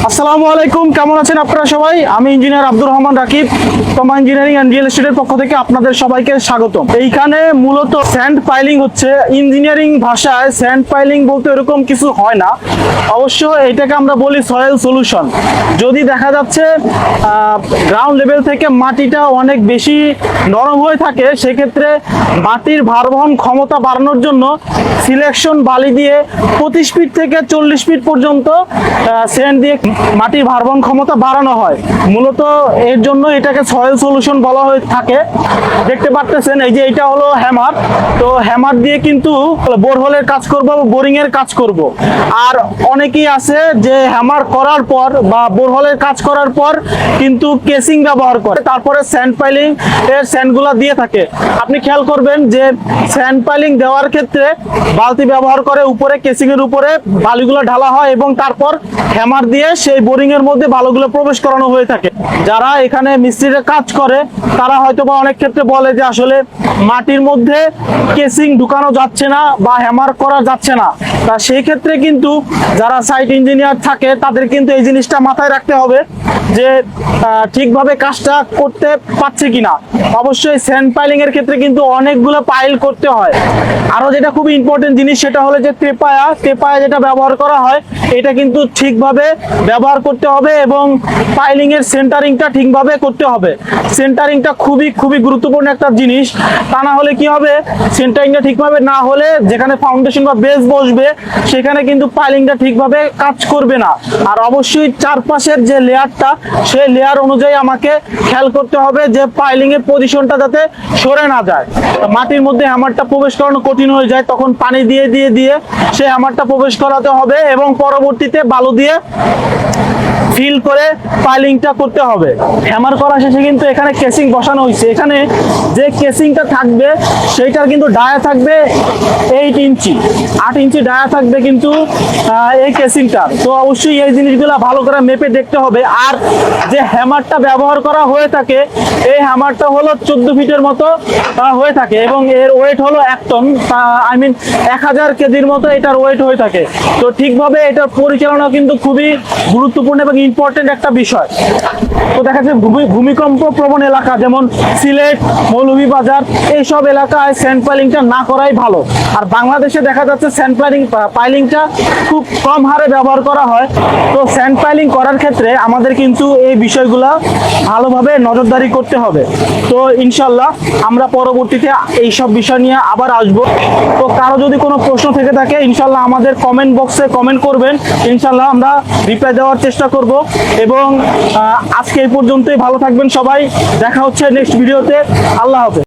আসসালামু আলাইকুম, কেমন আছেন আপনারা সবাই? আমি ইঞ্জিনিয়ার আব্দুর রহমান রাকিব, তমা ইঞ্জিনিয়ারিং অ্যান্ড রিয়েল এস্টেটের পক্ষ থেকে আপনাদের সবাইকে স্বাগতম। এইখানে মূলত স্যান্ড পাইলিং হচ্ছে। ইঞ্জিনিয়ারিং ভাষায় স্যান্ড পাইলিং বলতে এরকম কিছু হয় না, অবশ্য এটাকে আমরা বলি সয়েল সলিউশন। যদি দেখা যাচ্ছে গ্রাউন্ড লেভেল থেকে মাটিটা অনেক বেশি নরম হয়ে থাকে, সেক্ষেত্রে মাটির ভারবহন ক্ষমতা বাড়ানোর জন্য সিলেকশন বালি দিয়ে 25 ফিট থেকে 40 ফিট পর্যন্ত স্যান্ড দিয়ে মাটির ভারবহন ক্ষমতা বাড়ানো হয়। মূলত এর জন্য এটাকে সয়েল সলিউশন বলা হয়ে থাকে। দেখতে পাচ্ছেন এই যে এটা হলো হ্যামার, তো হ্যামার দিয়ে কিন্তু বোরহোলের কাজ করব, বোরিং এর কাজ করব। আর অনেকেই আছে যে হ্যামার করার পর বা বোরহোলের কাজ করার পর কিন্তু কেসিং ব্যবহার করে, তারপরে স্যান্ড পাইলিং এর স্যান্ডগুলো দিয়ে থাকে। আপনি খেয়াল করবেন যে স্যান্ড পাইলিং দেওয়ার ক্ষেত্রে বালতি ব্যবহার করে উপরে কেসিং এর উপরে বালিগুলো ঢালা হয় এবং তারপর হ্যামার দিয়ে সেই বোরিং এর মধ্যে বালুগুলো প্রবেশ করানো হয়ে থাকে। যারা এখানে মিস্ত্রির কাজ করে তারা হয়তো বা অনেক ক্ষেত্রে বলে যে আসলে মাটির মধ্যে কেসিং ঢুকানো যাচ্ছে না বা হ্যামার করা যাচ্ছে না। তা সেই ক্ষেত্রে কিন্তু যারা সাইট ইঞ্জিনিয়ার থাকে তাদের কিন্তু এই জিনিসটা মাথায় রাখতে হবে যে ঠিকভাবে কাজটা করতে পারছে কিনা। অবশ্যই স্যান্ড পাইলিং এর ক্ষেত্রে কিন্তু অনেকগুলো পাইল করতে হয়। আরো যেটা খুব ইম্পর্টেন্ট জিনিস সেটা হলো যে তেপায়া যেটা ব্যবহার করা হয় এটা কিন্তু ঠিকভাবে ব্যবহার করতে হবে এবং পাইলিং এর সেন্টারিংটা ঠিকভাবে করতে হবে। সেন্টারিংটা খুবই গুরুত্বপূর্ণ একটা জিনিস। তা না হলে কি হবে, সেন্টারিংটা ঠিকভাবে না হলে যেখানে ফাউন্ডেশন বা বেস বসবে সেখানে কিন্তু পাইলিংটা ঠিকভাবে কাজ করবে না। আর অবশ্যই চারপাশের যে লেয়ারটা সেই লেয়ার অনুযায়ী আমাকে খেয়াল করতে হবে যে পাইলিং এর পজিশনটা যাতে সরে না যায়। মাটির মধ্যে হ্যামারটা প্রবেশ করানো কঠিন হয়ে যায়, তখন পানি দিয়ে সেই হ্যামারটা প্রবেশ করাতে হবে এবং পরবর্তীতে বালু দিয়ে ফিল করে পাইলিংটা করতে হবে। হ্যামার করা শেষে কিন্তু এখানে কেসিং বসানো হয়েছে। এখানে যে কেসিংটা থাকবে সেইটার কিন্তু ডায়া থাকবে 8 ইঞ্চি, 8 ইঞ্চি ডায়া থাকবে কিন্তু এই কেসিংটা। তো অবশ্যই এই জিনিসগুলো ভালো করে মেপে দেখতে হবে। আর যে হ্যামারটা ব্যবহার করা হয়ে থাকে এই হ্যামারটা হলো 14 ফিটের মতো হয়ে থাকে এবং এর ওয়েট হলো 1 টন, 1000 কেজির মতো এটার ওয়েট হয়ে থাকে। তো ঠিকভাবে এটার পরিচালনা কিন্তু খুবই গুরুত্বপূর্ণ এবং ইম্পর্টেন্ট একটা বিষয়। তো দেখা যাচ্ছে ভূমিকম্প প্রবণ এলাকা যেমন সিলেট, মৌলভীবাজার এইসব এলাকায় স্যান্ড পাইলিংটা না করাই ভালো। আর বাংলাদেশে দেখা যাচ্ছে স্যান্ড পাইলিংটা খুব কম হারে ব্যবহার করা হয়। তো স্যান্ড পাইলিং করার ক্ষেত্রে আমাদের কিন্তু এই বিষয়গুলো ভালোভাবে নজরদারি করতে হবে। তো ইনশাল্লাহ আমরা পরবর্তীতে এইসব বিষয় নিয়ে আবার আসবো। তো কারো যদি কোনো প্রশ্ন থেকে থাকে ইনশাল্লাহ আমাদের কমেন্ট বক্সে কমেন্ট করবেন, ইনশাল্লাহ আমরা রিপ্লাই দেওয়ার চেষ্টা করব। এবং আজকে এই পর্যন্তই, ভালো থাকবেন সবাই, দেখা হচ্ছে নেক্সট ভিডিওতে। আল্লাহ হাফেজ।